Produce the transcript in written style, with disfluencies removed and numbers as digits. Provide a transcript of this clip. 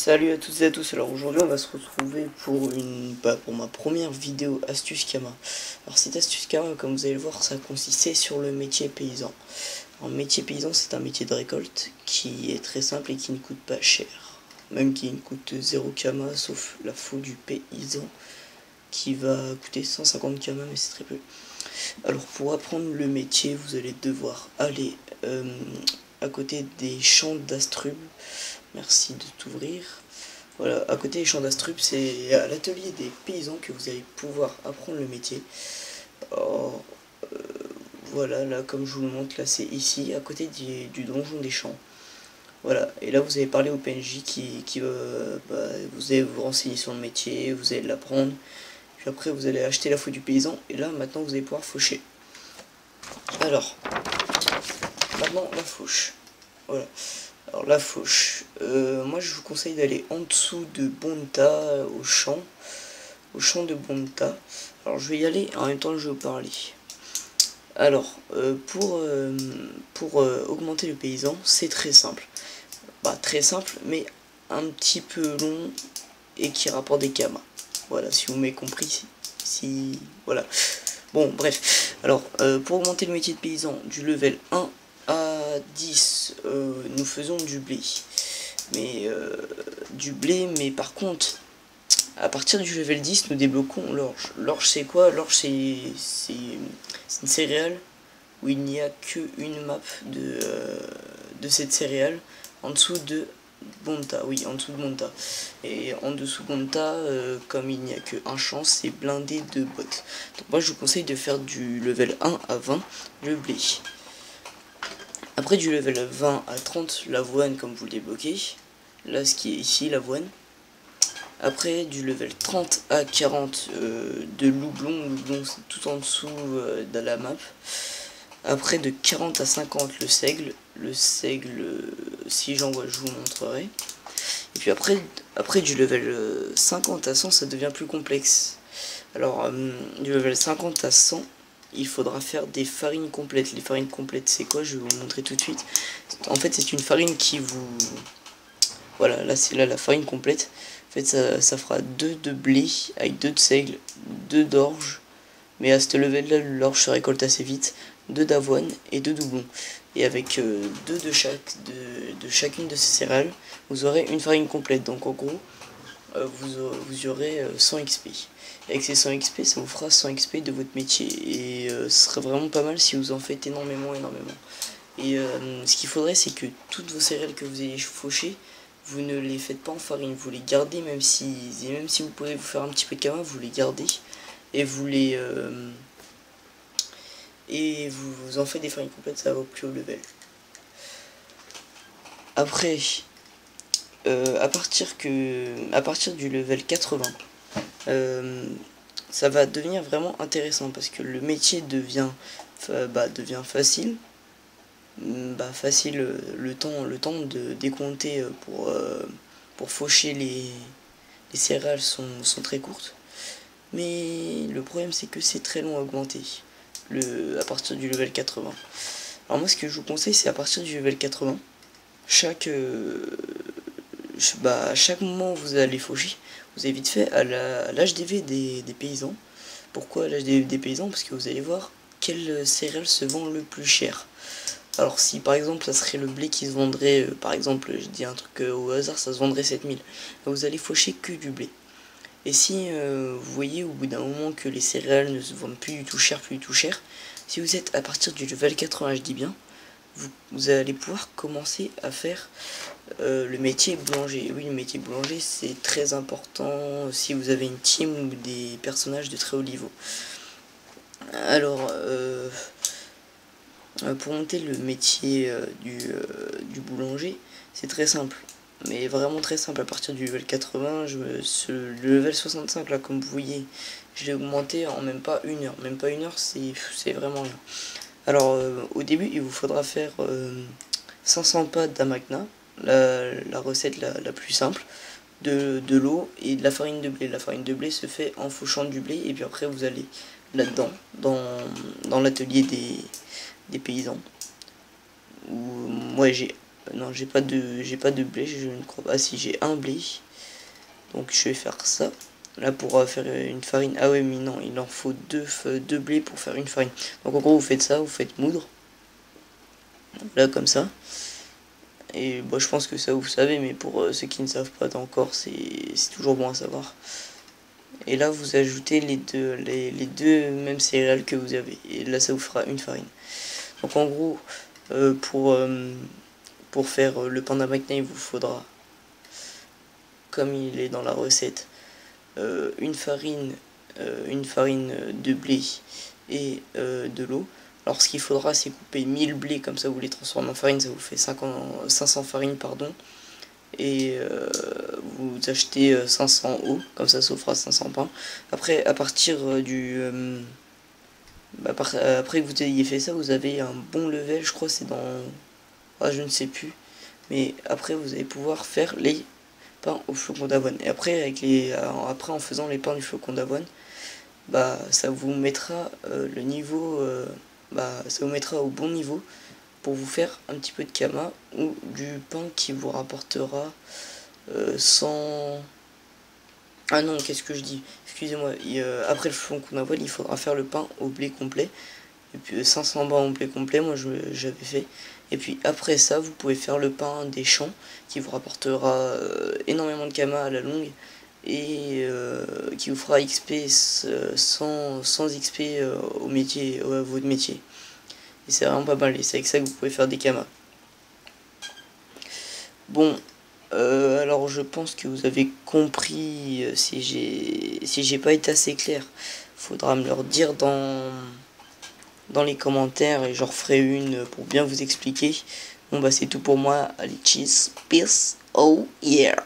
Salut à toutes et à tous. Alors aujourd'hui on va se retrouver pour pour ma première vidéo astuce Kama. Alors cette astuce Kama, comme vous allez le voir, ça consistait sur le métier paysan. Alors métier paysan, c'est un métier de récolte qui est très simple et qui ne coûte pas cher, même qui ne coûte 0 Kama, sauf la faux du paysan qui va coûter 150 Kama, mais c'est très peu. Alors pour apprendre le métier, vous allez devoir aller à côté des champs d'astrub. Merci de t'ouvrir. Voilà, à côté des champs d'astrub, c'est à l'atelier des paysans que vous allez pouvoir apprendre le métier. Alors, voilà, là comme je vous le montre, là c'est ici, à côté du donjon des champs. Voilà, et là vous allez parler au PNJ qui va, vous allez vous renseigner sur le métier, vous allez l'apprendre. Puis après vous allez acheter la faux du paysan, et là maintenant vous allez pouvoir faucher. Alors, maintenant la fauche. Voilà. Alors la fauche, moi je vous conseille d'aller en dessous de Bonta, au champ de Bonta. Alors je vais y aller, en même temps je vais vous parler. Alors, pour augmenter le paysan, c'est très simple. Très simple, mais un petit peu long et qui rapporte des kamas. Voilà, si vous m'avez compris, voilà. Bon, bref. Alors, pour augmenter le métier de paysan du level 1 à 10, nous faisons du blé. Mais par contre, à partir du level 10, nous débloquons l'orge. L'orge, c'est quoi? L'orge, c'est une céréale où il n'y a qu'une map de cette céréale en dessous de Bonta. Oui, en dessous de Bonta. Et en dessous de Bonta, comme il n'y a qu'un champ, c'est blindé de bots. Donc moi, je vous conseille de faire du level 1 à 20 le blé. Après du level 20 à 30, l'avoine comme vous le débloquez. Là, ce qui est ici, l'avoine. Après du level 30 à 40 de loublon. Loublon, c'est tout en dessous de la map. Après de 40 à 50, le seigle. Le seigle, si j'en vois, je vous montrerai. Et puis après du level 50 à 100, ça devient plus complexe. Alors, du level 50 à 100, il faudra faire des farines complètes. Les farines complètes, c'est quoi? Je vais vous montrer tout de suite. En fait, c'est une farine qui vous... Voilà, là, c'est là la farine complète. En fait, ça fera 2 de blé avec 2 de seigle, 2 d'orge. Mais à ce level-là, l'orge se récolte assez vite. 2 d'avoine et 2 doublons. Et avec 2 de chacune de ces céréales, vous aurez une farine complète. Donc en gros, vous aurez 100 XP. Et avec ces 100 XP, ça vous fera 100 XP de votre métier. Et ce serait vraiment pas mal si vous en faites énormément. Et ce qu'il faudrait, c'est que toutes vos céréales que vous ayez fauchées, vous ne les faites pas en farine. Vous les gardez, même si vous pouvez vous faire un petit peu de kama, vous les gardez. Et vous les... et vous en faites des farines complètes, ça va au plus haut level. Après, à partir du level 80, ça va devenir vraiment intéressant parce que le métier devient facile. Facile, le temps de décompter pour faucher les céréales sont très courtes. Mais le problème, c'est que c'est très long à augmenter à partir du level 80. Alors moi, ce que je vous conseille, c'est à partir du level 80, chaque moment où vous allez faucher, vous avez vite fait à l'HDV des paysans. Pourquoi l'HDV des paysans? Parce que vous allez voir quelle céréale se vend le plus cher. Alors si par exemple ça serait le blé qui se vendrait, par exemple je dis un truc au hasard, ça se vendrait 7000, vous allez faucher que du blé. Et si vous voyez au bout d'un moment que les céréales ne se vendent plus du tout cher, si vous êtes à partir du level 80, je dis bien, vous allez pouvoir commencer à faire le métier boulanger. Oui, le métier boulanger, c'est très important si vous avez une team ou des personnages de très haut niveau. Alors, pour monter le métier du boulanger, c'est très simple. Mais vraiment très simple. À partir du level 80, le level 65 là, comme vous voyez, je l'ai augmenté en même pas une heure. Même pas une heure, c'est vraiment rien. Alors au début, il vous faudra faire 500 pas d'amagna, la recette la plus simple, de l'eau et de la farine de blé. La farine de blé se fait en fauchant du blé, et puis après vous allez là-dedans, dans l'atelier des paysans, où moi j'ai non, j'ai pas de blé, je ne crois pas. Ah si, j'ai un blé. Donc je vais faire ça. Là pour faire une farine. Ah ouais, mais non, il en faut deux blés pour faire une farine. Donc en gros, vous faites ça, vous faites moudre. Là comme ça. Et bon, je pense que ça vous savez, mais pour ceux qui ne savent pas encore, c'est toujours bon à savoir. Et là vous ajoutez les deux mêmes céréales que vous avez. Et là ça vous fera une farine. Donc en gros, pour faire le pain d'Amacna, il vous faudra, comme il est dans la recette, une farine de blé et de l'eau. Alors ce qu'il faudra, c'est couper 1000 blés, comme ça vous les transformez en farine, ça vous fait 500 farines, pardon. Et vous achetez 500 eau, comme ça vous fera 500 pains. Après, à partir après que vous ayez fait ça, vous avez un bon level, je crois c'est dans... Ah, je ne sais plus. Mais après, vous allez pouvoir faire les pains au flocon d'avoine. Et après, après, en faisant les pains du flocon d'avoine, bah, ça vous mettra le niveau... ça vous mettra au bon niveau pour vous faire un petit peu de kama ou du pain qui vous rapportera 100... Ah non, qu'est-ce que je dis? Excusez-moi, après le flocon d'avoine, il faudra faire le pain au blé complet. Et puis 500 pains au blé complet, moi j'avais fait. Et puis après ça, vous pouvez faire le pain des champs qui vous rapportera énormément de kama à la longue et qui vous fera XP sans XP au métier, à votre métier. Et c'est vraiment pas mal, et c'est avec ça que vous pouvez faire des kamas. Bon, alors je pense que vous avez compris. Si j'ai pas été assez clair, faudra me le dire dans les commentaires et j'en referai une pour bien vous expliquer. Bon bah c'est tout pour moi, allez cheese, peace, oh yeah.